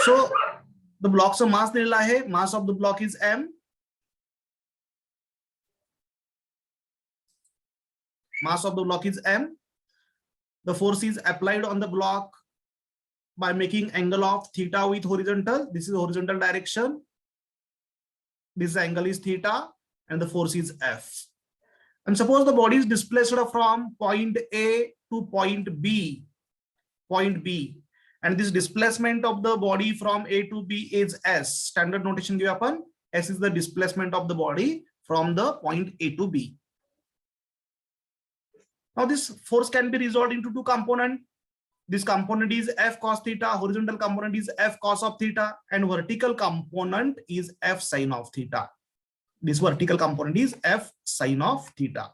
So the ब्लॉकचं मास दिलेलं आहे, mass of the block is m. Mass of the block is m. The force is applied on the block by making angle of theta with horizontal. This is horizontal direction. This angle is theta and the force is F. And suppose the body is displaced from point A to point B, and this displacement of the body from A to B is S. Standard notation give upon S is the displacement of the body from the point A to B. Now this force can be resolved into two components. This component is F cos theta, horizontal component is F cos of theta, and vertical component is F sin of theta. This vertical component is F sin of theta.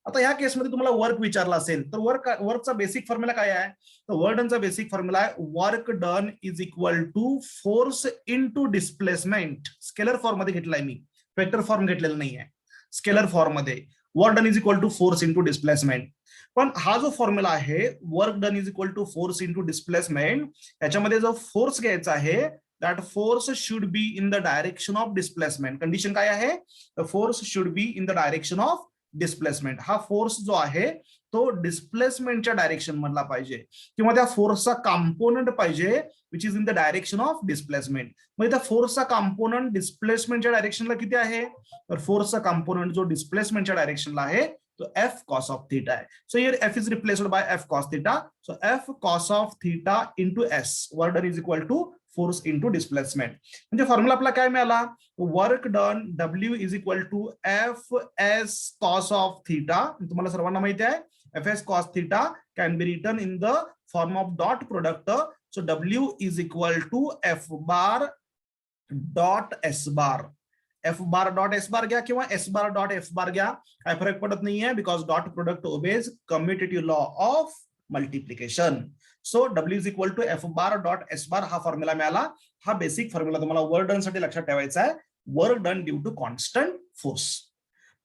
आता या केसमध्ये तुम्हाला work विचारला असेल तर वर्कचा basic formula काय आहे? तर वर्क डनचा बेसिक फॉर्म्युला आहे work done is equal to force into displacement. Scalar form मध्ये घेतलाय मी, वेक्टर फॉर्म घेतलेला नाहीये. स्केलर फॉर्म मध्ये work done is equal to force into displacement. पण हा जो फॉर्म्युला आहे work done is equal to force into displacement, याच्यामध्ये जो फोर्स घ्यायचा आहे that force should be in the direction of displacement. Condition काय आहे? The force should be in the direction of displacement. हा फोर्स जो आहे तो डिस्प्लेसमेंटच्या डायरेक्शन मधला पाहिजे किंवा त्या फोर्सचा कंपोनंट पाहिजे which is in the direction of displacement. म्हणजे त्या फोर्सचा कंपोनंट डिस्प्लेसमेंटच्या डायरेक्शनला किती आहे? तर फोर्सचा कंपोनंट जो डिस्प्लेसमेंटच्या डायरेक्शनला आहे तो F cos of theta आहे. So here F is replaced by F cos theta. So F cos of theta into S. Work done is equal to force into displacement. म्हणजे फॉर्म्युला आपला काय मिळाला? Work done W is equal to F S cos of theta. तुम्हाला सर्वांना माहिती आहे F S cos theta can be written in the form of dot product. So W is equal to F bar dot S bar. F bar dot S bar घ्या किंवा S bar dot F bar घ्या, काय फरक पडत नाहीये because dot product obeys commutative law of multiplication. So W is equal to F bar dot S bar हा formula मिळाला. हा बेसिक फॉर्म्युला तुम्हाला वर्क डन साठी लक्षात ठेवायचा आहे. Work done due to constant force.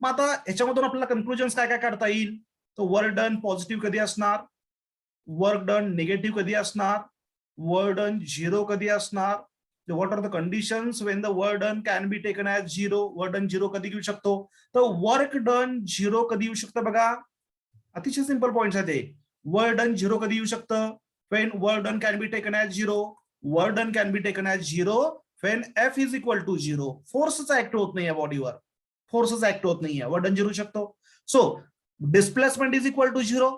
मग आता ह्याच्यामधून आपल्याला कन्क्लुजन्स काय काय काढता येईल? तो वर्क डन पॉझिटिव्ह कधी असणार, वर्क डन निगेटिव्ह कधी असणार, वर्क डन झिरो कधी असणार, what are the conditions when the work done can be taken as zero. work done zero कधी घेऊ शकतो? तर वर्क डन झिरो कधी येऊ शकतं बघा, अतिशय सिंपल पॉइंट्स आहे ते. वर्क डन झिरो कधी येऊ शकतं? when work done can be taken as zero. work done can be taken as zero when F is equal to zero. फोर्सचा ऍक्ट होत नाहीये बॉडीवर, फोर्सचा ऍक्ट होत नाहीये, वर्क डन झिरो शकतो. So displacement is equal to zero,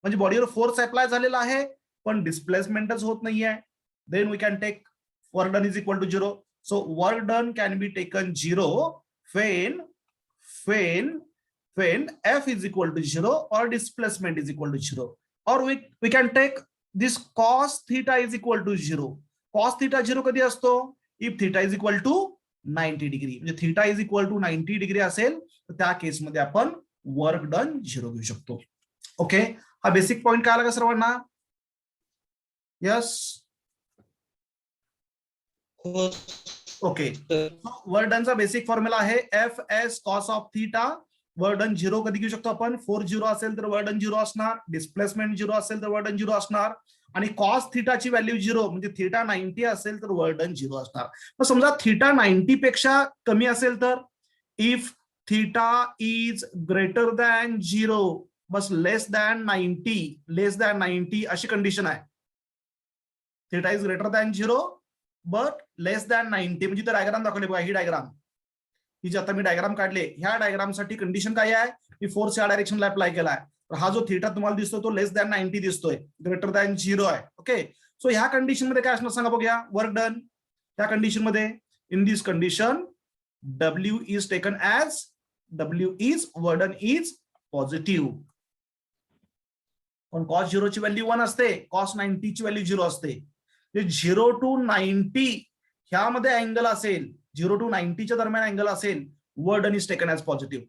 म्हणजे बॉडीवर फोर्स अप्लाय झालेला आहे पण डिस्प्लेसमेंटच होत नाहीये. Then we can take work done is equal to zero. So work done can be taken zero when F is equal to zero or displacement is equal to zero. Or we can take this cos theta is equal to zero. Cos theta zero कधी असतो? If theta is equal to 90 degree. म्हणजे theta is equal to 90 degree असेल तर त्या केसमध्ये आपण work done zero घेऊ शकतो. ओके, हा बेसिक पॉइंट काय आला का सर्वांना? Yes, okay. वर्क डनचा बेसिक फॉर्म्युला आहे F S cos of theta. Work done zero कधी घेऊ शकतो आपण? 4 झिरो असेल तर वर्क डन झिरो असणार, डिस्प्लेसमेंट झिरो असेल तर वर्क डन झिरो असणार, आणि कॉस थीटाची व्हॅल्यू झिरो म्हणजे थीटा 90 असेल तर वर्क डन झिरो असणार. मग समजा थीटा 90 पेक्षा कमी असेल तर if theta is greater than zero bus less than 90 अशी कंडिशन आहे. Theta is greater than zero but less than 90 म्हणजे डायग्राम दाखवले बघा, ही डायग्राम, ही जी आता मी डायग्राम काढले, ह्या डायग्राम साठी कंडिशन काय आहे? मी फोर्स या डायरेक्शनला अप्लाय केलाय तर हा जो थीटा तुम्हाला दिसतो तो लेस दॅन 90 दिसतोय, ग्रेटर दॅन झिरो आहे. ओके, सो ह्या कंडिशन मध्ये काय असणार सांगा बघूया वर्क डन. त्या कंडिशन मध्ये in this condition W is taken as work done is positive. पण कॉस झिरोची व्हॅल्यू 1 असते, कॉस 90 ची व्हॅल्यू 0 असते. 0 to 90 ह्यामध्ये अँगल असेल, 0 to 90 च्या दरम्यान अँगल असेल, work done is taken as positive.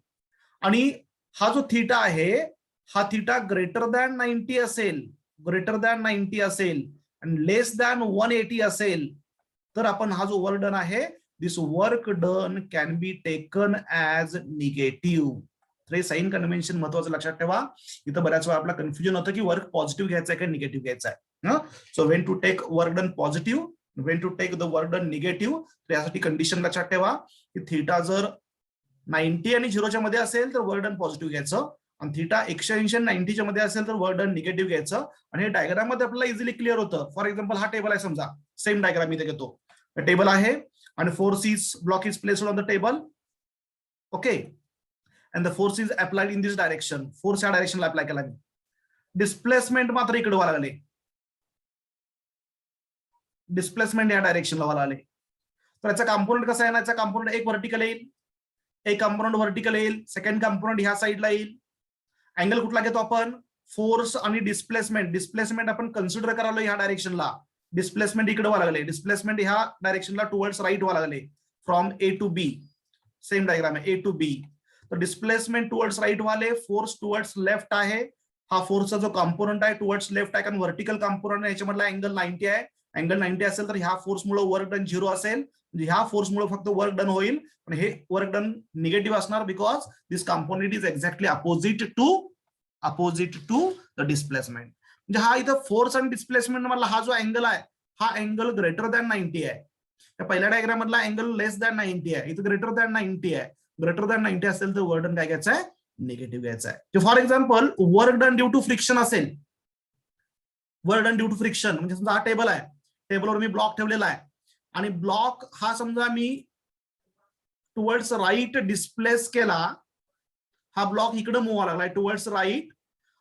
आणि हा जो थीटा आहे हा थीटा ग्रेटर दॅन 90 असेल आणि लेस दॅन 180 असेल तर आपण हा जो वर्क डन आहे this work done can be taken as negative. तर हे साइन कन्व्हेन्शन महत्वाचं लक्षात ठेवा. इथं बऱ्याच वेळा आपला कन्फ्युजन होतं की वर्क पॉझिटिव्ह घ्यायचं आहे का निगेटिव्ह घ्यायचं आहे. So when to take work done positive, when to take the work done negative. तर यासाठी कंडिशन लक्षात ठेवा की थीटा जर 90 आणि 0च्या मध्ये असेल तर वर्क डन पॉझिटिव्ह घ्यायचं, आणि थीटा 180 आणि 90च्या मध्ये असेल तर वर्क डन निगेटिव्ह घ्यायचं. आणि हे डायग्राम मध्ये आपल्याला इझिली क्लिअर होतं. फॉर एक्झाम्पल हा टेबल आहे, समजा सेम डायग्राम इथे घेतो. टेबल आहे आणि force is block is placed on the table. Okay, and the force is applied in this direction. Force या डायरेक्शनला अप्लाय केला. डिस्प्लेसमेंट मात्र इकडे व्हायला लागले, डिस्प्लेसमेंट या डायरेक्शनला व्हायला आले. तर याचा कंपोनंट कसा आहे ना, याचा कंपोनंट एक व्हर्टिकल येईल, एक कंपोनंट व्हर्टिकल येईल, सेकंड कंपोनंट ह्या साईडला येईल. अँगल कुठला घेतो आपण, फोर्स आणि डिस्प्लेसमेंट. डिस्प्लेसमेंट आपण कन्सिडर करायला ह्या डायरेक्शनला, डिस्प्लेसमेंट इकडे व्हायला लागले, डिस्प्लेसमेंट ह्या डायरेक्शनला टुवर्ड्स राईट व्हायला लागले, from A to B. Same diagram आहे, ए टू बी. तर डिस्प्लेसमेंट टुवर्ड्स राईट वाले, फोर्स टुवर्ड्स लेफ्ट आहे. हा फोर्सचा जो कंपोनंट आहे टुवर्ड्स लेफ्ट आहे, कारण व्हर्टिकल कंपोनंट याच्यामधला अँगल 90 आहे. अँगल 90 असेल तर ह्या फोर्समुळे वर्क डन 0 असेल, म्हणजे ह्या फोर्समुळे फक्त वर्क डन होईल, पण हे वर्क डन निगेटिव्ह असणार, because this component is exactly opposite to the displacement. म्हणजे हा इथं फोर्स आणि डिस्प्लेसमेंट मधला हा जो अँगल आहे, हा अँगल ग्रेटर दॅन 90 आहे. त्या पहिल्या डायग्राम मधला अँगल लेस दॅन 90 आहे, इथं ग्रेटर दॅन 90 आहे. ग्रेटर दॅन 90 असेल तर वर्क डन काय घ्यायचं आहे, निगेटिव्ह घ्यायचं आहे. For example work done due to friction असेल, work done due to friction म्हणजे समजा हा टेबल आहे, टेबलवर मी ब्लॉक ठेवलेला आहे, आणि ब्लॉक हा समजा मी टुवर्ड्स राईट डिस्प्लेस केला, हा ब्लॉक इकडे मूव्ह व्हायला लागलाय टुवर्ड्स राईट,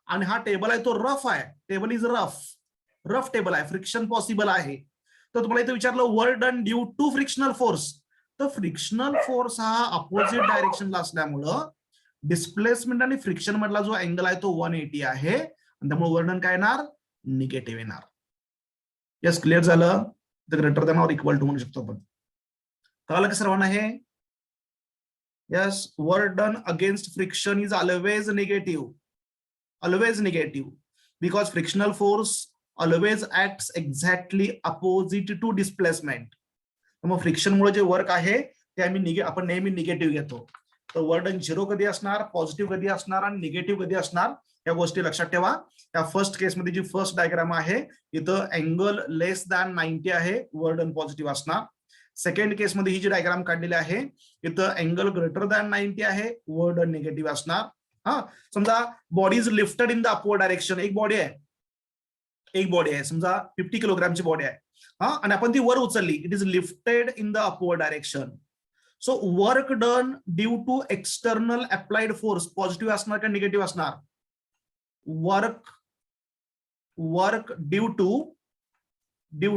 आणि हा टेबल आहे तो रफ आहे, टेबल इज रफ टेबल आहे, फ्रिक्शन पॉसिबल आहे. तर तुम्हाला इथे विचारलं work done due to frictional force, तर फ्रिक्शनल फोर्स हा अपोजिट डायरेक्शनला असल्यामुळं डिस्प्लेसमेंट आणि फ्रिक्शन मधला जो अँगल आहे तो 180 आहे, आणि त्यामुळे वर्क डन काय येणार, निगेटिव्ह येणार. यस, क्लिअर झालं. तर greater than or equal to म्हणू शकतो आपण. कळालं की सर्वांना हे? Yes, work done against friction is always negative, because frictional force always acts exactly opposite to displacement. मग फ्रिक्शन मुळे जे वर्क आहे ते आपण नेहमी निगेटिव्ह घेतो. तर वर्क डन 0 कधी असणार, पॉझिटिव्ह कधी असणार, आणि निगेटिव्ह कधी असणार, या गोष्टी लक्षात ठेवा. या फर्स्ट केसमध्ये जी फर्स्ट डायग्राम आहे, इथं अँगल लेस दॅन 90 आहे, वर्क डन पॉझिटिव्ह असणार. सेकंड केसमध्ये ही जी डायग्राम काढलेली आहे, इथं अँगल ग्रेटर दॅन 90 आहे, वर्क डन निगेटिव्ह असणार. हा, समजा body is lifted in the upward direction. एक बॉडी आहे समजा 50 किलोग्रामची बॉडी आहे, आणि आपण ती वर उचलली, it is lifted in the upward direction. So work done due to external applied force positive असणार का निगेटिव्ह असणार? Work due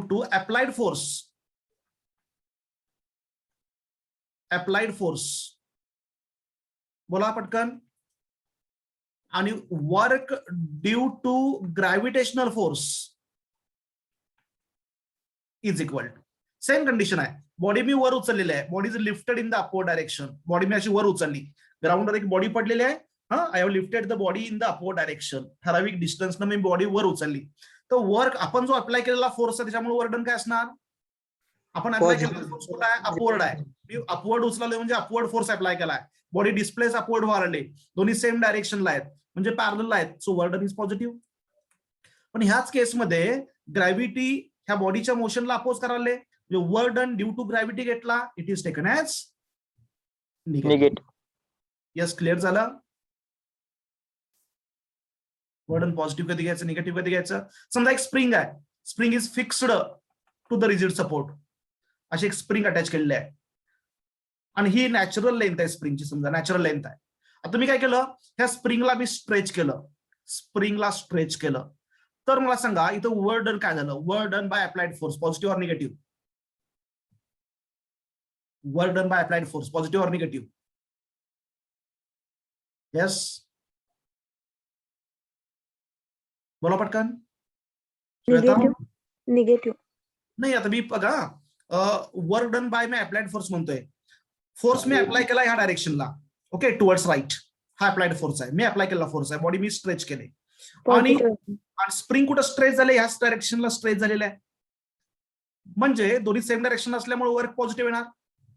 to applied force, बोला पटकन. आणि work due to gravitational force is equal to, same condition आहे. Body मी वर उचललेली आहे, body is lifted in the upward direction. Body मी अशी वर उचलली, ग्राउंडवर एक बॉडी पडलेली आहे, I have lifted the body in the upward direction. ठराविक डिस्टन्सनं मी बॉडी वर उचलली. तर वर्क आपण जो अप्लाय केलेला फोर्स आहे त्याच्यामुळे वर्क डन काय असणार, आपण अप्लाय केलेला फोर्स कुठं आहे, अपवर्ड आहे. मी अपवर्ड उचलले म्हणजे अपवर्ड फोर्स अप्लाय केलाय, बॉडी डिस्प्लेस अपवर्ड व्हायला, दोन्ही सेम डायरेक्शनला आहेत म्हणजे पॅरलल आहेत, so work done is positive. पण ह्याच केसमध्ये ग्रॅव्हिटी ह्या बॉडीच्या मोशनला अपोज करायला, work done due to gravity घेतला, it is taken as negative. Yes, clear झालं. वर्क डन पॉझिटिव्ह कधी घ्यायचं, निगेटिव्ह कधी घ्यायचं. समजा एक स्प्रिंग आहे, spring is fixed to the rigid support, अशी एक स्प्रिंग अटॅच केलेली आहे, आणि ही नॅचरल लेंथ आहे स्प्रिंगची, समजा नॅचरल लेंथ आहे. आता मी काय केलं, ह्या स्प्रिंगला मी स्ट्रेच केलं, तर मला सांगा इथं वर्क डन काय झालं, work done by applied force positive or negative? Work done by applied force positive or negative? Yes, बोला पटकन. निगेटिव्ह नाही, आता मी बघा, वर्क डन बाय मी अप्लाइड फोर्स म्हणतोय. फोर्स मी अप्लाय केला ह्या डायरेक्शनला, ओके, टुवर्ड्स राईट, हा अप्लाइड फोर्स आहे, मी अप्लाय केलेला फोर्स आहे, बॉडी मी स्ट्रेच केले, आणि स्प्रिंग कुठं स्ट्रेच झाले, ह्याच डायरेक्शनला स्ट्रेच झालेलं आहे, म्हणजे दोन्ही सेम डायरेक्शन असल्यामुळे वर्क पॉझिटिव्ह येणार.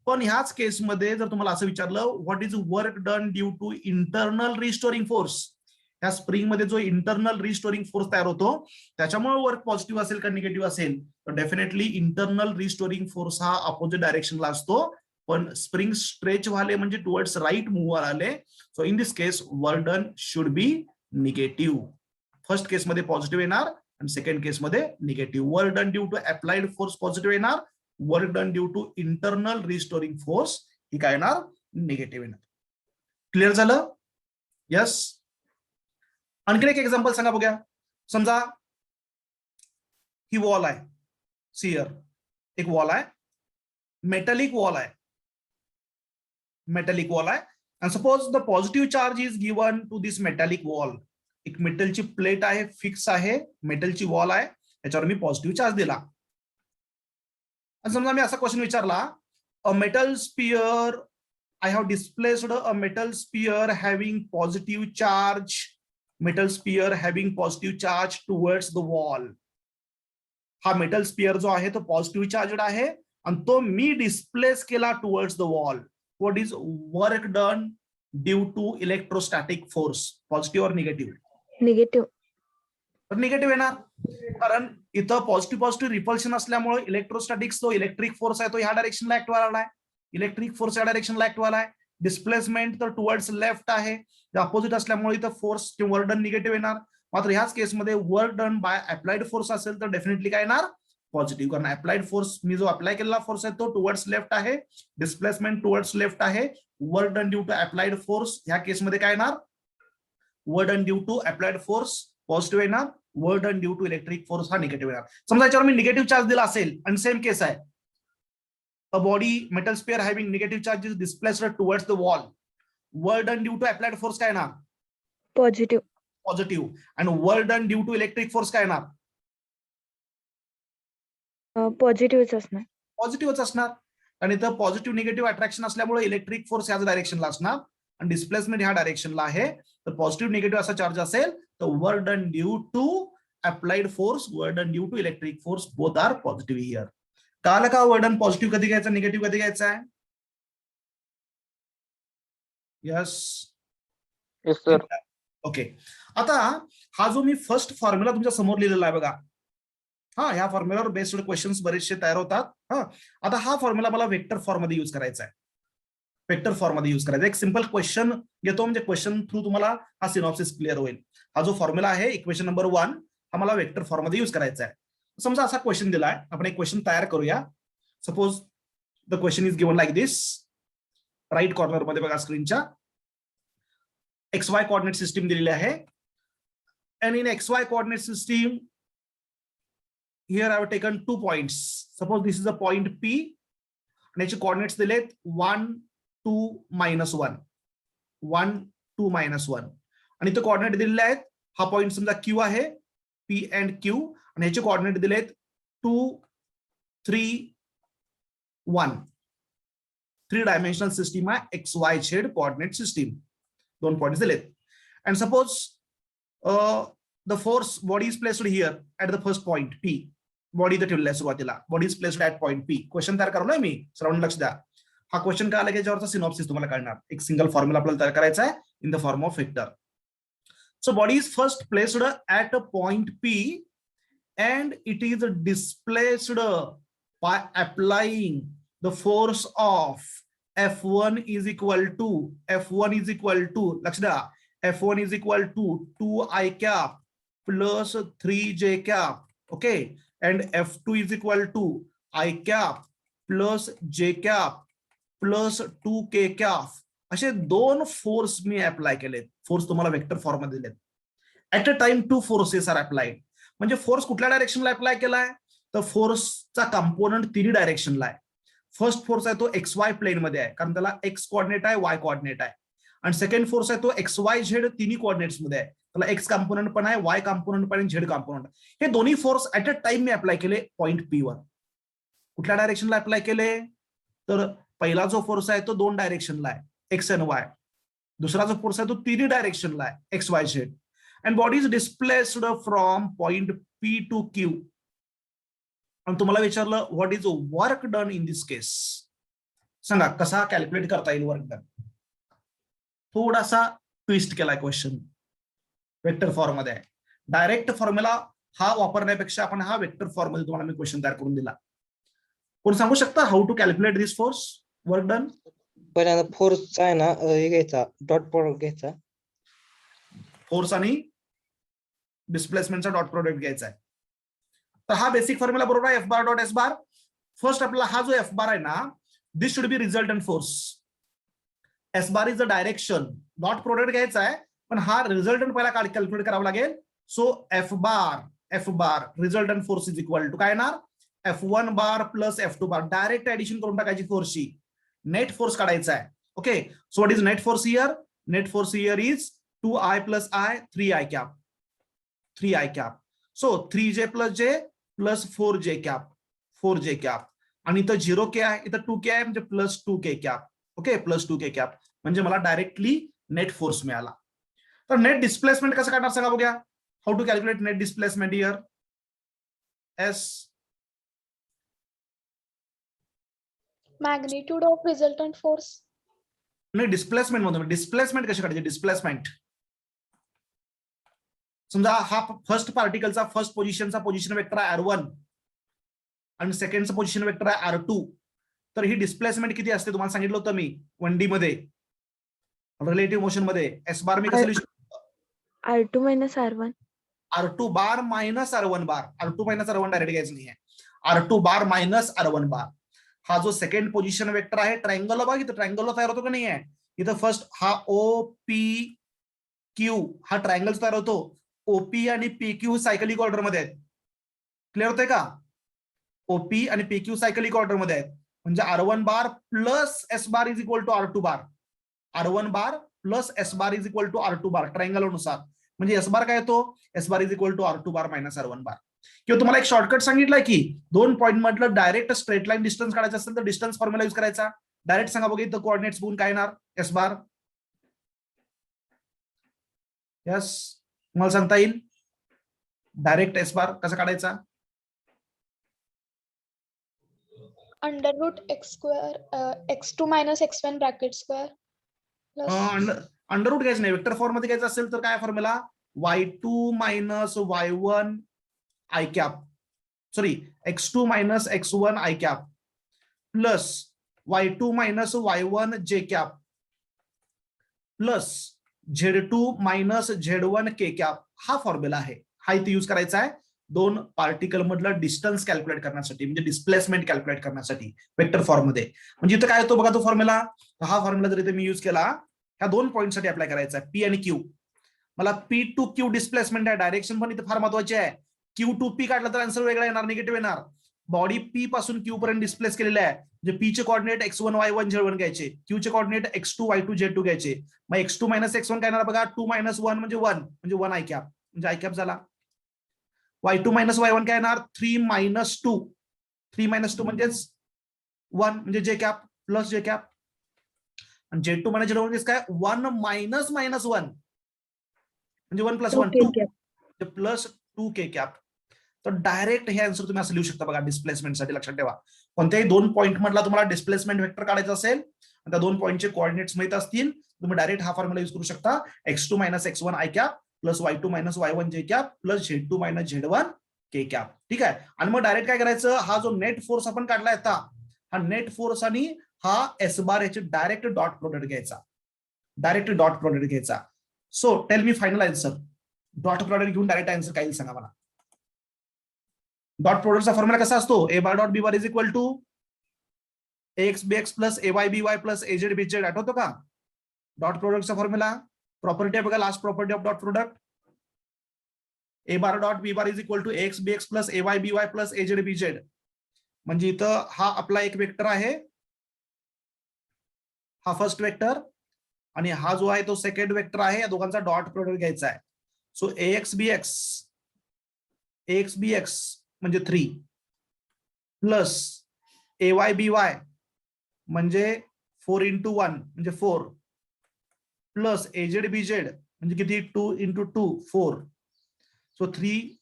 पण ह्याच केसमध्ये जर तुम्हाला असं विचारलं what is work done due to internal restoring force, ह्या स्प्रिंग मध्ये जो इंटरनल रिस्टोरिंग फोर्स तयार होतो त्याच्यामुळे वर्क पॉझिटिव्ह असेल का निगेटिव्ह असेल, तर डेफिनेटली इंटरनल रिस्टोरिंग फोर्स हा अपोजिट डायरेक्शनला असतो, पण स्प्रिंग स्ट्रेच व्हाले म्हणजे टुवर्ड्स राईट मूव्हर आले. So in this case work done should be negative. First case मध्ये पॉझिटिव्ह येणार आणि सेकंड केस मध्ये negative. Work done due to applied force positive येणार, work done due to internal restoring force ही काय येणार, निगेटिव्ह येणार. क्लिअर झालं? यस. आणखी एक एक्झाम्पल सांगा बघूया. समजा ही वॉल आहे, सियर एक वॉल आहे, मेटलिक वॉल आहे, मेटलिक वॉल आहे. and suppose the positive charge is given to this metallic wall. एक मेटलची प्लेट आहे, फिक्स आहे, मेटलची वॉल आहे, याच्यावर मी पॉझिटिव्ह चार्ज दिला. समजा मी असा क्वेश्चन विचारला, a metal sphere, I have displaced a metal sphere having positive charge, metal sphere having positive charge towards the wall. हा मेटल स्पियर जो आहे तो पॉझिटिव्ह चार्जड आहे आणि तो मी डिस्प्लेस केला towards the wall. What is work done due to electrostatic force? Positive or negative? Negative. तर निगेटिव्ह येणार, कारण इथं पॉझिटिव्ह रिपल्शन असल्यामुळे इलेक्ट्रोस्टॅटिक्स जो इलेक्ट्रिक फोर्स आहे तो ह्या डायरेक्शनला ऍक्ट व्हायला आहे, इलेक्ट्रिक फोर्स या डायरेक्शनला ऍक्ट व्हायला आहे. डिस्प्लेसमेंट तर टुवर्ड्स लेफ्ट आहे, अपोजिट असल्यामुळे इथं फोर्स किंवा वर्क डन निगेटिव्ह येणार. मात्र ह्याच केसमध्ये work done by applied force असेल तर डेफिनेटली काय येणार, पॉझिटिव्ह. कारण अप्लाइड फोर्स, मी जो अप्लाय केलेला फोर्स आहे तो टुवर्ड्स लेफ्ट आहे, डिस्प्लेसमेंट टुवर्ड्स लेफ्ट आहे. Work done due to applied force ह्या केसमध्ये काय येणार, work done due to applied force positive येणार, work done due to electric force हा निगेटिव्ह येणार. समजा याच्यावर मी निगेटिव्ह चार्ज दिला असेल आणि सेम केस आहे, a body metal sphere having negative charge is displaced towards the wall, work done due to applied force काय येणार, पॉझिटिव्ह. पॉझिटिव्ह. आणि work done due to electric force काय येणार, पॉझिटिव्हच असणार. पॉझिटिव्हच असणार. आणि इथं पॉझिटिव्ह निगेटिव्ह अट्रॅक्शन असल्यामुळे इलेक्ट्रिक फोर्स ह्याच डायरेक्शनला असणार आणि डिस्प्लेसमेंट ह्या डायरेक्शनला आहे. तर पॉझिटिव्ह निगेटिव्ह असा चार्ज असेल तर work done due to applied force, work done due to electric force, both are positive here. कळालं का वर्क डन पॉझिटिव्ह कधी घ्यायचा, निगेटिव्ह कधी घ्यायचा आहे? Yes yes sir. ओके. आता हा जो मी फर्स्ट फॉर्म्युला तुमच्या समोर लिहिलेला आहे बघा, हा ह्या फॉर्म्युलावर बेस्ड क्वेश्चन्स बरेचसे तयार होतात. हा आता हा फॉर्म्युला मला वेक्टर फॉर्म मध्ये युज करायचा आहे, वेक्टर फॉर्म मध्ये युज करायचा. एक सिंपल क्वेश्चन घेतो, म्हणजे क्वेश्चन थ्रू तुम्हाला हा सिनॉप्सिस क्लिअर होईल. हा जो फॉर्म्युला आहे इक्वेशन नंबर 1 हा मला वेक्टर फॉर्म मध्ये युज करायचा आहे. समजा असा क्वेश्चन दिलाय, आपण एक क्वेश्चन तयार करूया. Suppose the question is given like this, right corner मध्ये बघा स्क्रीनच्या XY कोऑर्डिनेट सिस्टीम दिलेली आहे. and in XY coordinate system, here I have taken 2 points. Suppose this is a point P and its coordinates दिलेत 1, 2, -1, 1, 2, -1 आणि इथे coordinate दिलेले आहेत. हा पॉइंट समजा Q आहे, P and Q, आणि याचे कोऑर्डिनेट दिलेत 2, 3, 1. 3 डायमेन्शनल सिस्टीम आहे XYZ कोऑर्डिनेट सिस्टीम. 2 पॉइंट्स दिलेत. And suppose the force body is placed here at the first point P. Body इथे ठेवलेला आहे सुरुवातीला, body is placed at point P. Question तयार करलोय मी, सर्वांनी लक्ष द्या. हा क्वेश्चन काय आला की याच्यावरचा सिनॉप्सिस तुम्हाला कळणार. एक सिंगल फॉर्म्युला आपल्याला तयार करायचा आहे in the form of vector. So body is first placed at a point P and it is displaced by applying the force of F1 is equal to लक्ष द्या, F1 is equal to 2I cap plus 3J cap, okay, and F2 is equal to I cap plus J cap plus 2K cap. असे 2 force मी apply केलेत. Force तुम्हाला vector form मध्ये दिलेत. At a time 2 forces are applied. म्हणजे force कुठल्या डायरेक्शनला apply केलाय, तर फोर्सचा कंपोनंट 3 डायरेक्शनला आहे. फर्स्ट फोर्स आहे तो XY प्लेन मध्ये आहे, कारण त्याला X कोऑर्डिनेट आहे, Y कोऑर्डिनेट आहे. आणि सेकंड फोर्स आहे तो XYZ तिन्ही कोऑर्डिनेट्स मध्ये आहे, त्याला X कंपोनंट पण आहे, Y कंपोनंट पण आहे, Z कंपोनंट. हे दोन्ही force at a time me apply केले पॉइंट P वर. कुठल्या डायरेक्शनला अप्लाय केले, तर पहिला जो फोर्स आहे तो 2 डायरेक्शनला आहे, X आणि Y. दुसरा जो फोर्स आहे तो 3 डायरेक्शनला आहे, XYZ. And body is displaced from point P to Q. आणि तुम्हाला विचारलं what is work done in this case, सांगा कसा कॅल्क्युलेट करता येईल वर्क डन. थोडासा ट्विस्ट केलाय क्वेश्चन. वेक्टर फॉर्म मध्ये आहे. डायरेक्ट फॉर्म्युला हा वापरण्यापेक्षा आपण हा वेक्टर फॉर्म मध्ये तुम्हाला मी क्वेश्चन तयार करून दिला. कोण सांगू शकता how to calculate this force work done? पण फोर्सचा आहे ना हे घ्यायचा डॉट प्रोडक्ट घ्यायचा. फोर्स आणि डिस्प्लेसमेंटचा डॉट प्रोडक्ट घ्यायचा आहे. तर हा बेसिक फॉर्म्युला बरोबर आहे, F bar dot S bar. First आपला हा जो एफ बार आहे ना, this should be resultant force. S bar is the direction, dot product घ्यायचा आहे, पण हा रिझल्टंट पहिला कॅल्क्युलेट करावा लागेल. So F bar resultant force is equal to काय येणार, F1 bar plus F2 bar. Direct addition करून टाकायची फोर्सची, नेट फोर्स काढायचा आहे. Okay, so what is net force here? Net force here is 2I plus I 3I cap, 3I cap. So 3J plus J plus 4J cap, 4J cap. आणि इथं 0K आहे, इथं 2K आहे, म्हणजे plus 2K cap. Okay, plus 2K cap म्हणजे मला directly net force मिळाला. तर नेट डिस्प्लेसमेंट कसं काढणार सांगा बघूया. How to calculate net displacement here? Yes magnitude of resultant force. नाही, डिस्प्लेसमेंट म्हणतो. डिस्प्लेसमेंट कशी काढायची? डिस्प्लेसमेंट समजा हा फर्स्ट पार्टिकलचा फर्स्ट पोझिशनचा पोझिशन वेक्टर आहे R1 आणि सेकंडचा पोझिशन वेक्टर आहे R2. तर ही डिस्प्लेसमेंट किती असते तुम्हाला सांगितलं होतं मी 1D मध्ये, रिलेटिव्ह मोशन मध्ये. एस बार मी कसं लिहू शकतो? R2 minus R1. R2 bar minus R1 बार. R2 मायनस R1 डायरेक्ट घ्यायचं नाहीये. R2 बार मायनस R1 बार. हा जो सेकंड पोझिशन वेक्टर आहे ट्रायंगल बघा, इथं ट्रायंगल तयार होतो का नाही आहे? इथं फर्स्ट हा OPQ हा ट्रायंगल तयार होतो. OP आणि PQ सायकलिक ऑर्डर मध्ये आहेत. क्लिअर होतंय का? OP आणि PQ सायकलिक ऑर्डर मध्ये आहेत. म्हणजे R1 bar plus S bar is equal to R2 bar. R1 bar plus S bar is equal to R2 bar triangle नुसार. म्हणजे S बार काय येतो? S bar is equal to R2 bar minus R1 bar. किंवा तुम्हाला एक shortcut सांगितलंय की दोन पॉईंट मधलं डायरेक्ट स्ट्रेट लाईन डिस्टन्स काढायचं असेल तर डिस्टन्स फॉर्म्युला यूज करायचा. डायरेक्ट सांगा बघा, इथं कोऑर्डिनेट्स बघून काय येणार? S bar. यस, तुम्हाला सांगता येईल डायरेक्ट एस बार कसा काढायचा? Under root x square x2 minus x1 bracket square plus under root घ्यायचं नाही, वेक्टर फॉर्म मध्ये घ्यायचं असेल तर काय formula? y2 minus y1 I cap, sorry x2 minus x1 I cap plus y2 minus y1 j cap plus z2 minus z1 k cap. हा formula आहे, हा इथे यूज करायचा आहे दोन पार्टिकल मधलं डिस्टन्स कॅल्क्युलेट करण्यासाठी, म्हणजे डिस्प्लेसमेंट कॅल्क्युलेट करण्यासाठी वेक्टर फॉर्म मध्ये. म्हणजे इथं काय होतो बघा तो फॉर्म्युला. हा फॉर्म्युला जर इथे मी यूज केला, ह्या दोन पॉईंट साठी अप्लाय करायचा आहे, P आणि Q. मला P टू Q डिस्प्लेसमेंट आहे, डायरेक्शन पण इथे फार महत्वाची आहे. Q टू P काढला तर आन्सर वेगळा येणार, निगेटिव्ह येणार. बॉडी P पासून Q पर्यंत डिस्प्लेस केलेला आहे, म्हणजे P चे कोऑर्डिनेट x1 y1 z1 घ्यायचे, Q चे कोऑर्डिनेट x2 y2 z2 घ्यायचे. मग x2 मायनस x1 काय येणार बघा, 2 मायनस 1 म्हणजे 1 म्हणजे 1 I कॅप, म्हणजे I कॅप झाला. y2 मायनस y1 काय येणार? 3 मायनस 2, 3 मायनस 2 म्हणजेच 1 म्हणजे j cap plus j cap. आणि z2 मायनस z1 म्हणजे काय? 1 मायनस मायनस 1 म्हणजे 1 प्लस 1 2 प्लस 2k कॅप. तर डायरेक्ट हे आन्सर तुम्ही असं लिहू शकता बघा डिस्प्लेसमेंट साठी. लक्षात ठेवा, कोणत्याही दोन पॉईंट मधला तुम्हाला डिस्प्लेसमेंट वेक्टर काढायचा असेल आणि त्या दोन पॉईंटचे कोऑर्डिनेट्स माहित असतील, तुम्ही डायरेक्ट हा फॉर्म्युला यूज करू शकता. x2 minus x1 I cap plus y2 minus y1 j cap plus z2 minus z1 k cap. ठीक आहे. आणि मग डायरेक्ट काय करायचं, हा जो नेट फोर्स आपण काढलाय आता, हा नेट फोर्स आणि हा एस बार याचे डायरेक्ट डॉट प्रोडक्ट घ्यायचा, डायरेक्ट डॉट प्रोडक्ट घ्यायचा. So tell me final answer. Dot product घेऊन डायरेक्ट आन्सर काय येईल सांगा मला. डॉट प्रोडक्टचा फॉर्म्युला कसा असतो? A bar dot B bar is equal to ax bx plus ay by plus az bz. आठवतो का डॉट प्रोडक्टचा फॉर्म्युला? प्रॉपर्टी आहे बघा, last property of dot product. A bar dot B bar is equal to ax bx plus ay by plus az bz. म्हणजे इथं हा आपला एक वेक्टर आहे, हा फर्स्ट वेक्टर, आणि हा जो आहे तो सेकंड वेक्टर आहे. या दोघांचा डॉट प्रोडक्ट घ्यायचा आहे. सो ax bx म्हणजे 3 प्लस ay by म्हणजे 4 इंटू 1 म्हणजे 4 प्लस az bz म्हणजे किती? 2 इंटू 2 4. सो 3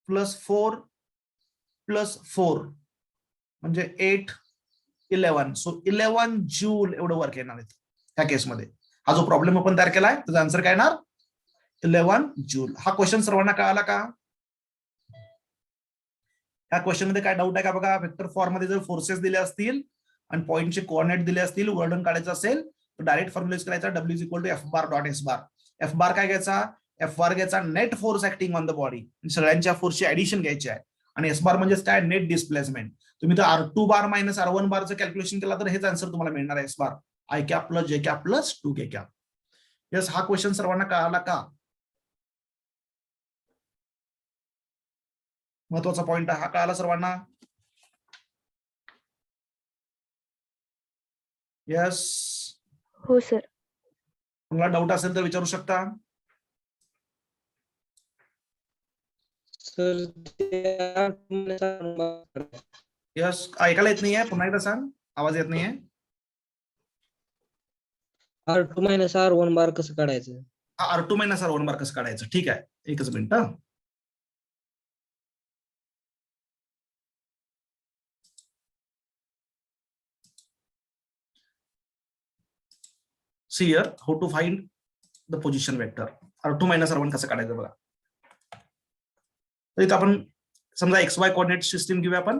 प्लस 4 प्लस 4 म्हणजे 8 11. सो 11 जूल एवढं वर्क येणार आहे त्या केसमध्ये. हा जो प्रॉब्लेम आपण तयार केलाय त्याचा आन्सर काय येणार? 11 जूल. हा क्वेश्चन सर्वांना कळाला का? ह्या क्वेश्चन मध्ये काय डाऊट आहे का बघा? वेक्टर फॉर्म मध्ये जर फोर्सेस दिले असतील आणि पॉईंटचे कोऑर्डिनेट दिले असतील, वर्डन काढायचं असेल तर डायरेक्ट फॉर्म्युला यूज करायचा, W is equal to F bar dot S bar. F bar काय घ्यायचा? एफ बार घ्यायचा net force acting on the body, सगळ्यांच्या फोर्सची ऍडिशन घ्यायची आहे. आणि एस बार म्हणजे काय? Net displacement. तुम्ही तर R2 bar minus R1 बारचं calculation केला तर हेच आन्सर तुम्हाला मिळणार आहे, S bar I cap plus J cap plus 2k cap. Yes, हा क्वेश्चन सर्वांना कळाला का? महत्वाचा पॉइंट हा कळाला सर्वांना? यस. हो सर. तुम्हाला डाऊट असेल तर विचारू शकता. सर यस, ऐकायला येत नाहीये, पुन्हा एकदा सांग, आवाज येत नाहीये. R2 मायनस R1 बार कसं काढायचं? R2 मायनस R1 बार कसं काढायचं? ठीक आहे, एकच minute. See here how to find the position vector. R2 minus R1 कसं काढायचं बघा. तर इथं आपण समजा XY कोऑर्डिनेट सिस्टीम घेऊया आपण.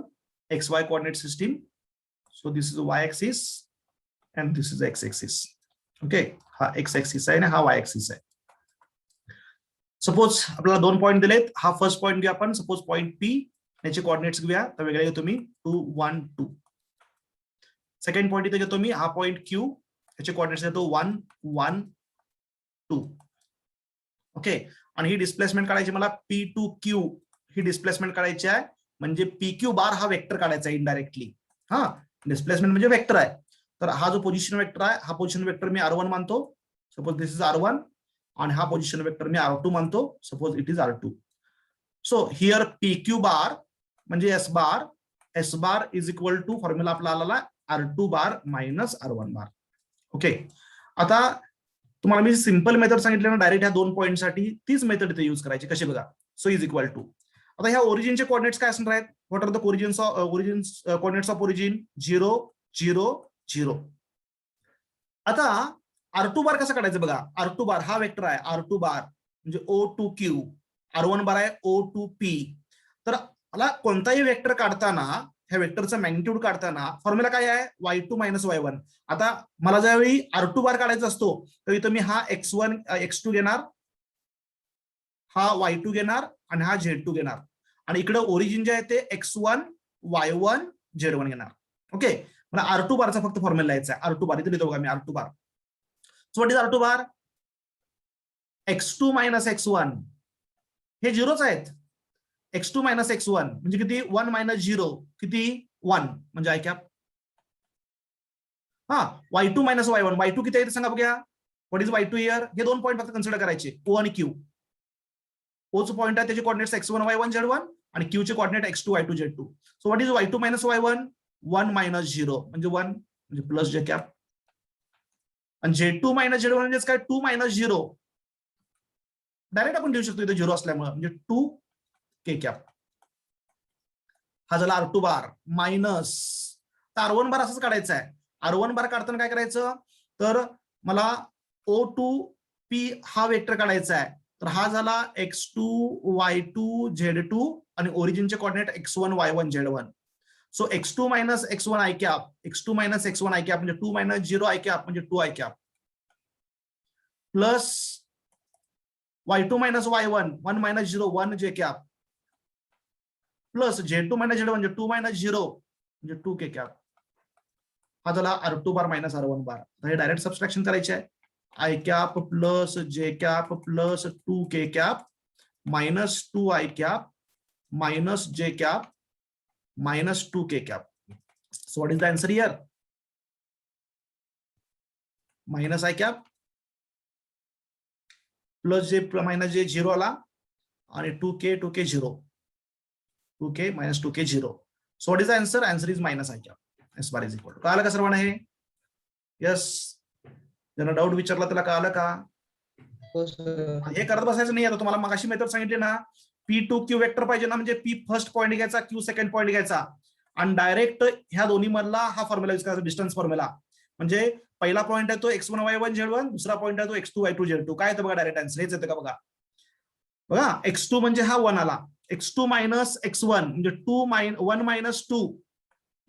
XY coordinate system. So this is Y axis and this is X axis. Okay, हा X एक्सिस आहे आणि हा Y एक्सिस आहे. सपोज आपल्याला 2 पॉइंट दिलेत. हा फर्स्ट पॉइंट घेऊया आपण. सपोज पॉइंट P, याचे कोऑर्डिनेट्स घेऊया. तर वेगळे घेतो मी 2 1 2. सेकंड पॉइंट इथे घेतो मी, हा पॉइंट Q, याचे कोऑर्डिनेट्स देतो 1 1 2. ओके, आणि ही डिस्प्लेसमेंट काढायची मला P2Q, ही डिस्प्लेसमेंट काढायची आहे. म्हणजे PQ बार हा वेक्टर काढायचा आहे इनडायरेक्टली. हा, डिस्प्लेसमेंट म्हणजे वेक्टर आहे. तर हा जो पोझिशन वेक्टर आहे, हा पोझिशन वेक्टर मी R1 मानतो. Suppose this is R1. आणि हा पोझिशन वेक्टर मी R2 मानतो. Suppose it is R2. So here PQ bar म्हणजे S bar. S bar is equal to formula आपला आलेला R2 बार मायनस R1 बार. ओके, आता तुम्हाला मी सिंपल मेथड सांगितलं ना, डायरेक्ट ह्या 2 पॉईंटसाठी तीच मेथड इथे यूज करायची. कशी बघा? सो इज इक्वल टू, आता ह्या ओरिजिनचे कोऑर्डिनेट्स काय असणार आहेत? What are the coordinates of origin? 0 0 0. आता R2 बार कसं काढायचं बघा? R2 बार हा वेक्टर आहे. R2 बार म्हणजे O2Q. R1 बार आहे O2P. तर मला कोणताही वेक्टर काढताना, ह्या वेक्टरचा मॅग्निट्यूड काढताना फॉर्म्युला काय आहे? Y2 minus Y1. आता मला ज्यावेळी R2 बार काढायचा असतो तर इथं मी हा X1 X2 घेणार, हा Y2 घेणार आणि हा Z2 घेणार. आणि इकडे ओरिजिन जे आहे ते X1 Y1 Z1 घेणार. ओके, मला R2 बारचा फक्त फॉर्म्युला लिहायचा आहे. R2 बार इथे लिहितो बघा मी, R2 bar. So what is R2 bar? X2 minus X1 हे झिरोच आहेत. X2 मायनस X1 म्हणजे किती? 1 मायनस 0 किती? 1 म्हणजे आय कॅप. हा, Y2 मायनस Y1. Y2 किती आहे सांगा बघा. What is Y2 here? हे 2 पॉईंट फक्त कन्सिडर करायचे, O आणि Q. O चा पॉईंट आहे, त्याचे कोऑर्डिनेट्स X1 Y1 Z1 आणि Q चे coordinate X2 Y2 Z2. So what is Y2 minus Y1? 1 minus 0 म्हणजे 1 म्हणजे प्लस जे कॅप. आणि Z2 मायनस Z1 म्हणजे काय? 2 मायनस 0. डायरेक्ट आपण लिहू शकतो इथे 0 असल्यामुळे, म्हणजे 2k कॅप. हा झाला R2 बार मायनस. तर R1 बार असंच काढायचं आहे. R1 बार काढताना काय करायचं? तर मला O2P हा वेक्टर काढायचा आहे. तर हा झाला X2 Y2 Z2 आणि ओरिजिनचे coordinate X1 Y1 Z1. So X2 minus X1 i cap, X2 minus X1 i cap म्हणजे 2 मायनस 0 आय कॅप म्हणजे 2 I cap, plus Y2 minus Y1 1 minus 0 1 जे cap, plus Z2 minus Z1 म्हणजे 2 minus 0 म्हणजे 2k cap. हा झाला R2 bar minus R1 बार. हे direct subtraction करायचे आहे. I cap plus J cap plus 2k cap minus 2 I cap minus J cap minus 2k cap. So what is the answer here? Minus I cap plus J minus J 0 आला आणि 2k 0 2k minus 2k 0. So what is the answer? Answer is minus I cap. S bar is equal to. कळालं का सर्वांना हे? Yes, ज्यांना doubt विचारला त्याला कळालं का? हो सर. हे करत बसायचं नाही. आता तुम्हाला मगाशी मेथड सांगितली ना, P2Q वेक्टर पाहिजे ना, म्हणजे P फर्स्ट पॉईंट घ्यायचा, Q सेकंड पॉईंट घ्यायचा आणि डायरेक्ट ह्या दोन्ही मधला हा फॉर्म्युला यूज करायचा, डिस्टन्स फॉर्म्युला. म्हणजे पहिला पॉईंट आहे तो X1 Y1 Z1, दुसरा पॉईंट आहे तो X2 Y2 Z2. काय येतं बघा? डायरेक्ट आन्सर हेच येतं का बघा? बघा x2 म्हणजे हा 1 आला, x2 मायनस x1 म्हणजे 1 मायनस 2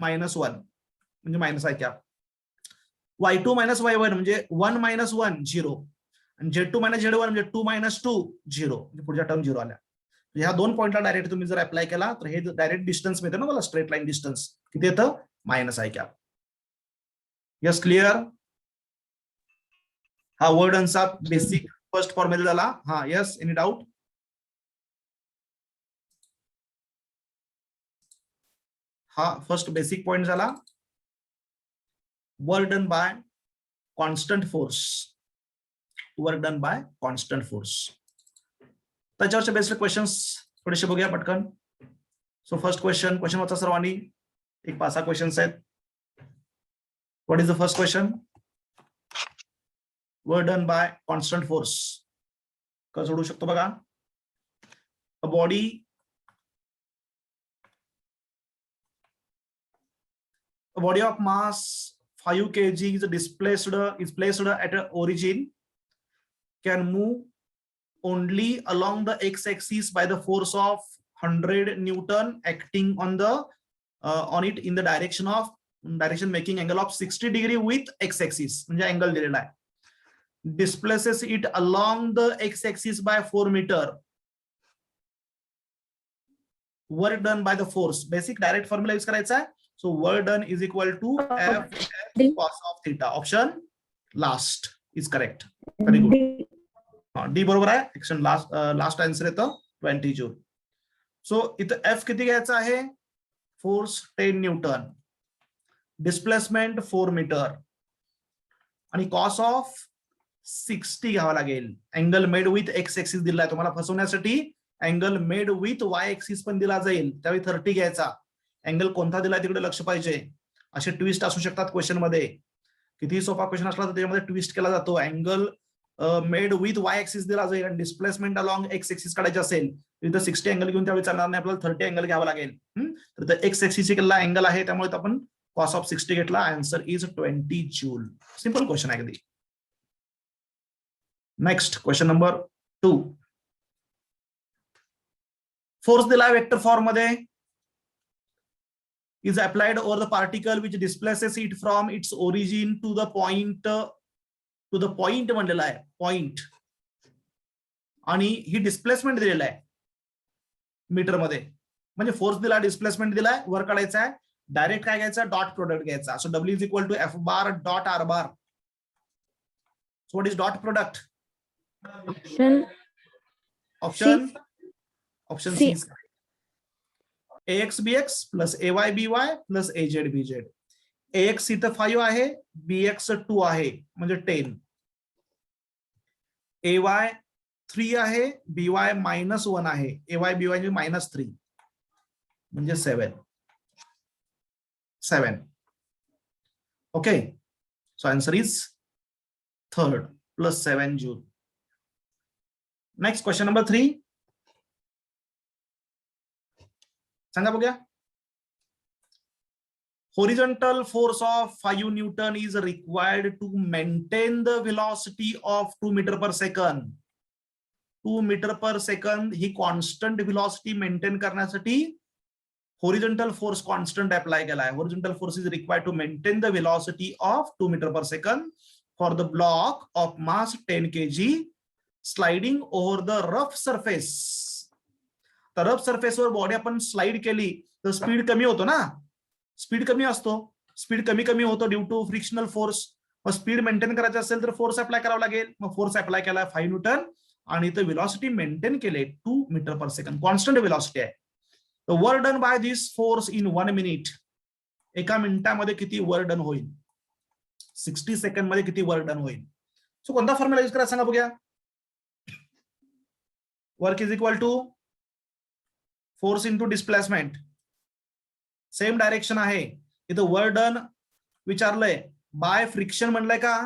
मायनस 1 म्हणजे मायनस आहे कॅप. y2 मायनस y1 म्हणजे 1 मायनस 1 0 आणि z2 मायनस z1 म्हणजे 2 मायनस 2 0 म्हणजे पुढच्या टर्म 0 आल्या. ह्या 2 पॉईंटला डायरेक्ट तुम्ही जर अप्लाय केला तर हे डायरेक्ट डिस्टन्स मिळतं ना मला, स्ट्रेट लाईन डिस्टन्स किती येतं मायनस आहे कॅप. Yes clear. हा वर्डनचा बेसिक फर्स्ट फॉर्म्युला झाला. हा यस एनी डाऊट. हा फर्स्ट बेसिक पॉइंट झाला. Work done bye constant force, work done bye constant force. त्याच्यावरचे बेसिक क्वेश्चन्स थोडेसे बघूया पटकन. सो फर्स्ट क्वेश्चन वाचा सर्वांनी, एक 5-6 क्वेश्चन्स आहेत. What is the first question? Work done bye constant force कसं सोडू शकतो बघा. अ body of mass 5 kg is placed at an origin, can move only along the x-axis by the force of 100 Newton acting on it in the direction making angle of 60 degree with x-axis म्हणजे angle दिलेला आहे. Displaces it along the x-axis by 4 meter. Work done by the force. Basic direct formula use करायचा आहे. So work done is equal to F cos of theta. Option last is correct. Very good. D बरोबर आहे. Action last answer येतं 20 joule. So इथं F किती घ्यायचा आहे? Force 10 newton, displacement 4 metre आणि कॉस ऑफ 60 घ्यावा लागेल. Angle made with X axis दिलाय तुम्हाला फसवण्यासाठी. Angle made with Y axis पण दिला जाईल, त्यावेळी 30 घ्यायचा. अँगल कोणता दिलाय तिकडे लक्ष पाहिजे. असे ट्विस्ट असू शकतात क्वेश्चन मध्ये. किती सोपा क्वेश्चन असला तर त्याच्यामध्ये ट्विस्ट केला जातो. Angle made with Y axis दिला जाईल आणि डिस्प्लेसमेंट अलॉंग एक्स एक्सिस काढायचे असेल तिथं 60 अँगल घेऊन त्यावेळी चालणार नाही, आपल्याला 30 अँगल घ्यावा लागेल. तर एक्स एक्सिस ला अँगल आहे त्यामुळे आपण कॉस ऑफ 60 घेतला. Answer is 20 joule. Simple question आहे अगदी. Next question number 2. फोर्स दिलाय वेक्टर फॉर्म मध्ये. is applied over the particle which displaces it from its origin to the point म्हणलेला आहे पॉइंट. आणि ही डिस्प्लेसमेंट दिलेला आहे मीटर मध्ये. म्हणजे फोर्स दिला, डिस्प्लेसमेंट दिलाय, वर काढायचा आहे. डायरेक्ट काय घ्यायचा? डॉट प्रोडक्ट घ्यायचा. So W is equal to F bar dot R bar. So what is dot product? Option C. AX BX plus AY BY plus AZ BZ. AX इथं 5 आहे, BX 2 आहे म्हणजे 10. AY 3 आहे, BY -1 आहे. AY BY -3 म्हणजे 7. Okay. So answer is 3rd plus 7 joule. Next question number 3. सांगा बघूया. Horizontal force of 5 Newton is required to maintain the velocity of 2 meter per second. 2 meter per second he constant velocity maintain करण्यासाठी horizontal force constant apply केला आहे. Horizontal force is required to maintain the velocity of 2 meter per second for the block of mass 10 kg sliding over the rough surface. तर rough सरफेसवर body आपण slide केली तर speed कमी होतो ना. स्पीड कमी असतो, स्पीड कमी होतो ड्यू टू फ्रिक्शनल फोर्स. मग स्पीड मेंटेन करायचं असेल तर फोर्स अप्लाय करावा लागेल. मग फोर्स अप्लाय केला 5 न्यूटन आणि इथं व्हेलॉसिटी मेंटेन केले 2 मीटर पर सेकंड. कॉन्स्टंट व्हेलॉसिटी आहे. तर work done by this force in 1 minute. एका मिनिटामध्ये किती वर्क डन होईल? 60 सेकंड मध्ये किती वर्क डन होईल? सो कोणता फॉर्म्युला यूज करा सांगा बघूया. Work is equal to force into displacement. Same direction आहे. इथं वर्क डन विचारलंय बाय फ्रिक्शन म्हणलंय का?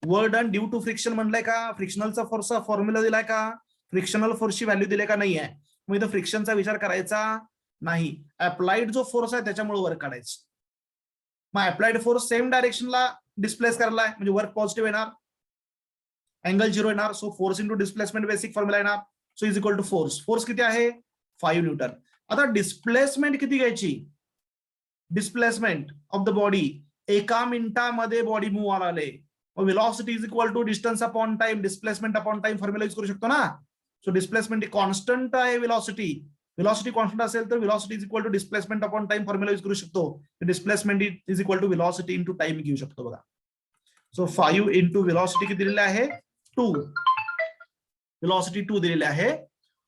Work done due to friction म्हणलंय का? फ्रिक्शनलचा फोर्सचा फॉर्म्युला दिलाय का? फ्रिक्शनल फोर्सची व्हॅल्यू दिली का? नाही आहे. मग इथं फ्रिक्शनचा विचार करायचा नाही. अप्लाइड जो फोर्स आहे त्याच्यामुळे वर्क काढायचं. मग अप्लाइड फोर्स सेम डायरेक्शनला डिस्प्लेस करायला म्हणजे वर्क पॉझिटिव्ह येणार, अँगल 0 येणार. So force into displacement basic formula येणार. So is equal to force. Force किती आहे 5 न्यूटन. आता डिस्प्लेसमेंट किती घ्यायची, डिस्प्लेसमेंट ऑफ द बॉडी, एका मिनिटामध्ये बॉडी मूव्ह व्हायला लागले. Velocity is equal to distance upon time, displacement upon time formula use करू शकतो ना. सो डिस्प्लेसमेंट कॉन्स्टंट आहे, व्हेलॉसिटी कॉन्स्टंट असेल तर velocity is equal to displacement upon time formula use करू शकतो. Displacement is equal to velocity into time घेऊ शकतो बघा. सो 5 इंटू व्हेलॉसिटी किती दिलेली आहे 2, व्हेलॉसिटी 2 दिलेली आहे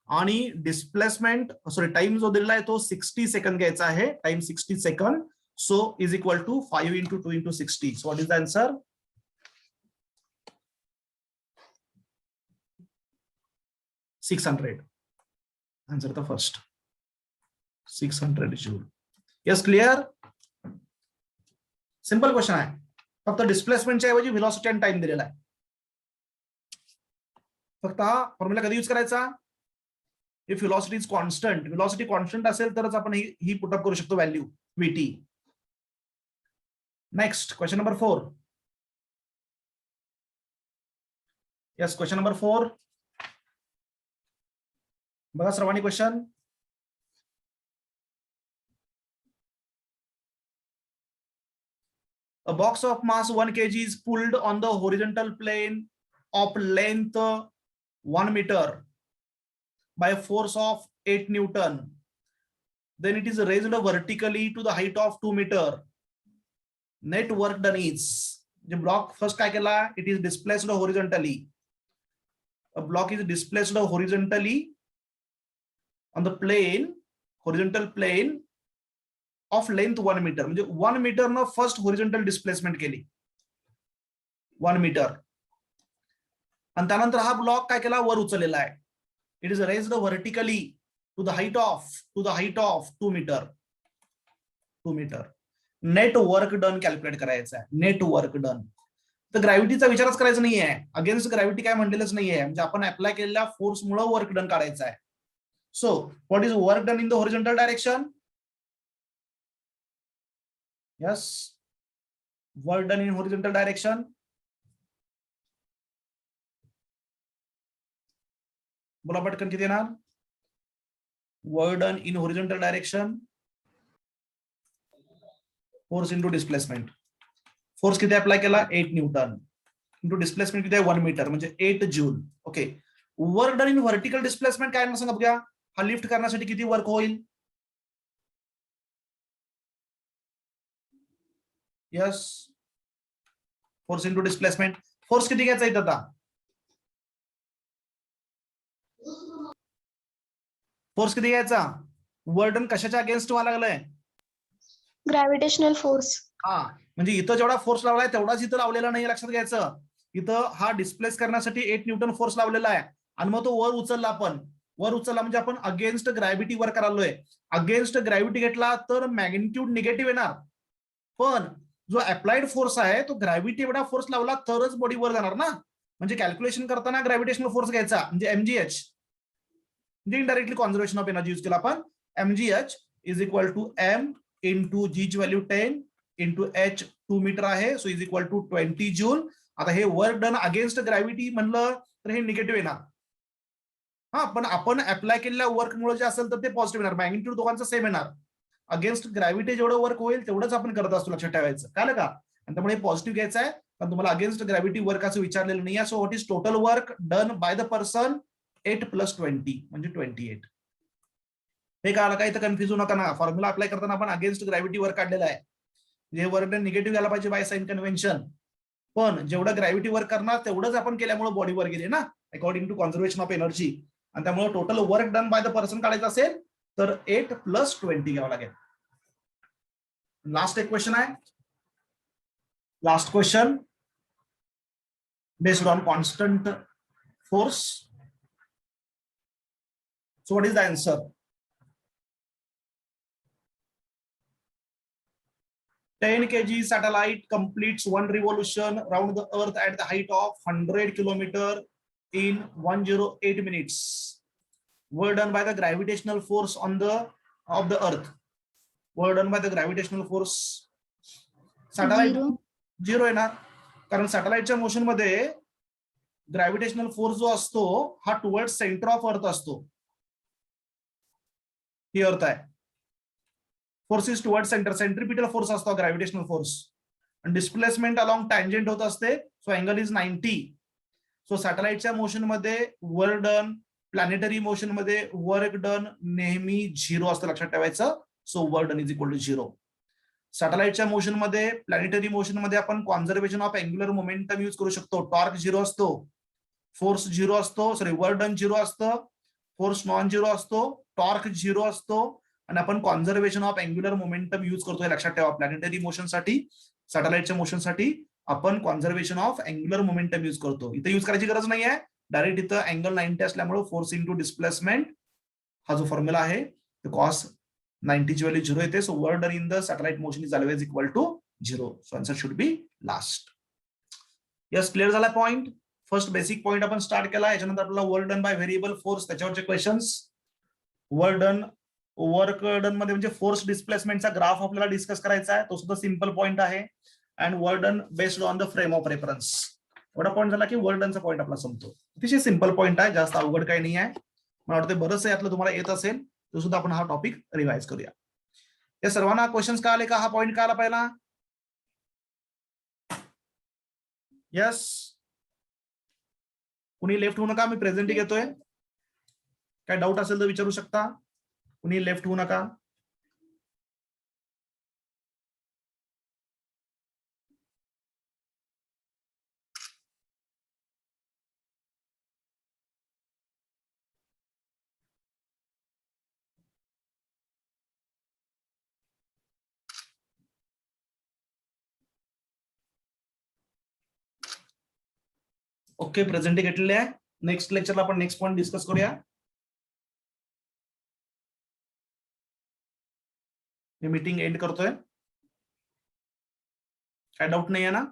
आणि डिस्प्लेसमेंट सॉरी टाइम जो दिलेला आहे तो 60 सेकंद घ्यायचा आहे, time 60 second. So is equal to 5 into 2 into 60. So what is the answer? 600. Answer the first 600 joule. Yes clear? Simple question आहे, फक्त डिस्प्लेसमेंटच्या ऐवजी व्हेलॉसिटी आणि टाइम दिलेला आहे. फक्त हा फॉर्म्युला कधी यूज करायचा, if velocity is constant, velocity constant असेल तरच आपण ही पुटअप करू शकतो value VT. Next question number 4. Yes question number 4 बघा सर्वांनी question. A box of mass 1 kg is pulled on the horizontal plane of length 1 meter by a force of 8 Newton. Then it is raised vertically to the height of 2 meter. Net work done is. The block first काय केला, it is displaced horizontally. A block is displaced horizontally on the plane, horizontal plane of length 1 meter. म्हणजे 1 metre न first horizontal displacement केली 1 metre आणि त्यानंतर हा block काय केला वर उचललेला आहे. It is raised vertically to the height of 2 metre. Net work done calculate करायचं आहे, नेट वर्क डन. तर ग्रॅव्हिटीचा विचारच करायचा नाहीये, अगेन्स्ट ग्रॅव्हिटी काय म्हणलेलंच नाहीये, म्हणजे आपण अप्लाय केलेल्या फोर्स मुळे वर्क डन काढायचं आहे. So what is work done in the horizontal direction? Yes, work done in horizontal direction. बोला पटकन किती येणार? Work done in horizontal direction. Force into displacement. Force किती अप्लाय केला 8 न्यूटन इंटू डिस्प्लेसमेंट किती आहे 1 मीटर म्हणजे 8 joule. Okay. Work done in vertical displacement काय सांगा बघा, हा लिफ्ट करण्यासाठी किती वर्क होईल? Yes, force into displacement. Force किती घ्यायचा इथं आता? फोर्स किती घ्यायचा? वर्डन कशाच्या अगेन्स्ट व्हायला लागलाय? Gravitational force. हा, म्हणजे इथं जेवढा फोर्स लावलाय तेवढाच इथं लावलेला नाही, लक्षात घ्यायचं. इथं हा डिस्प्लेस करण्यासाठी 8 न्यूटन फोर्स लावलेला आहे आणि मग तो वर उचलला. आपण वर उचलला म्हणजे आपण अगेन्स्ट ग्रॅव्हिटी वर करालोय. अगेन्स्ट ग्रॅव्हिटी घेतला तर मॅग्निट्यूड निगेटिव्ह येणार, पण जो अप्लाइड फोर्स आहे तो ग्रॅव्हिटी एवढा फोर्स लावला तरच बॉडी वर जाणार ना. म्हणजे कॅल्क्युलेशन करताना ग्रॅव्हिटेशनल फोर्स घ्यायचा म्हणजे MGH, म्हणजे indirectly conservation of energy use केला आपण. MGH is equal to M into G ची व्हॅल्यू 10 इंटू H 2 मीटर आहे, so is equal to 20 joule. आता हे वर्क डन अगेन्स्ट ग्रॅव्हिटी म्हणलं तर हे निगेटिव्ह येणार. हा, पण आपण अप्लाय केलेल्या वर्क मुळे जे असेल तर ते पॉझिटिव्ह येणार, मॅग्निट्यूड दोघांचं सेम येणार. अगेन्स्ट ग्रॅव्हिटी जेवढं वर्क होईल तेवढंच आपण करत असतो, लक्षात ठेवायचं, कळलं का? आणि त्यामुळे पॉझिटिव्ह घ्यायचं आहे, कारण तुम्हाला अगेन्स्ट ग्रॅव्हिटी वर्क असं विचारलेलं नाही आहे. So what is total work done by the person 8 + 20 म्हणजे 28. हे कळलं का? इथं कन्फ्युज होऊ नका ना. फॉर्म्युला अप्लाय करताना आपण अगेन्स्ट ग्रॅव्हिटी वर्क काढलेला आहे, जे वर्क डन निगेटिव्ह यायला पाहिजे बाय साइन कन्व्हेन्शन, पण जेवढं ग्रॅव्हिटी वर्क करणार तेवढंच आपण केल्यामुळे बॉडी वर गेली ना, according to conservation of energy. आणि त्यामुळे total work done by the person काढायचं असेल तर 8 + 20 घ्यावं लागेल. लास्ट एक क्वेश्चन आहे, last question based on constant force. So what is the answer? 10 kg satellite completes 1 revolution around the earth at the height of 100 kilometer in 108 minutes. Were done by the gravitational force on the of the earth. Were done by the gravitational force. Satellite 0 येणार, कारण सॅटेलाइटच्या motion मध्ये gravitational force जो असतो हा towards centre of earth असतो. ही earth आहे. Force is toward centre, centripetal force असतो ग्रॅव्हिटेशनल फोर्स. आणि डिस्प्लेसमेंट अलॉंग टँजंट होत असते. So angle is 90. सो सॅटेलाइटच्या मोशन मध्ये वर्क डन, प्लॅनेटरी मोशन मध्ये वर्क डन नेहमी 0 असतं, लक्षात ठेवायचं. So work done is equal to 0. सॅटेलाइटच्या मोशन मध्ये, प्लॅनेटरी मोशन मध्ये आपण conservation of angular momentum use करू शकतो. टॉर्क 0 असतो, फोर्स 0 असतो, सॉरी वर्क डन 0 असतं, फोर्स नॉन 0 असतो, टॉर्क 0 असतो, आणि आपण conservation of angular momentum use करतो. हे लक्षात ठेवा. प्लॅनेटरी मोशन साठी, सॅटेलाइटच्या मोशन साठी आपण conservation of angular momentum use करतो. इथे यूज करायची गरज नाही आहे. डायरेक्ट इथं अँगल 90 असल्यामुळे फोर्स इंटू डिस्प्लेसमेंट हा जो फॉर्म्युला आहे कॉस 90 ची व्हॅल्यू 0 येते. So work done in the satellite motion is always equal to 0. So answer should be last. Yes, clear झाला पॉइंट. फर्स्ट बेसिक पॉइंट आपण स्टार्ट केला. याच्यानंतर आपल्याला work done by variable force, त्याच्यावरचे questions. Work done मध्ये म्हणजे force डिस्प्लेसमेंटचा graph आपल्याला डिस्कस करायचा आहे. तो सुद्धा सिंपल पॉइंट आहे. And work done based on the frame of reference. एवढा पॉईंट झाला की वर्क डनचा पॉईंट आपला संपतो. अतिशय सिंपल पॉईंट आहे, जास्त अवघड काही नाही आहे. मला वाटतं बरंच यातलं तुम्हाला येत असेल, तो सुद्धा आपण हा टॉपिक रिवाइज करूया. या सर्वांना क्वेश्चन्स का आले का? हा पॉईंट का आला पहिला? यस, कुणी लेफ्ट होऊ नका, मी प्रेझेंट घेतोय. काय डाऊट असेल तर विचारू शकता. कुणी लेफ्ट होऊ नका. ओके, प्रेझेंट घेतलेले आहे. नेक्स्ट लेक्चरला आपण नेक्स्ट पॉईंट डिस्कस करूया. मी मीटिंग एंड करतोय. काय डाऊट नाही आहे ना?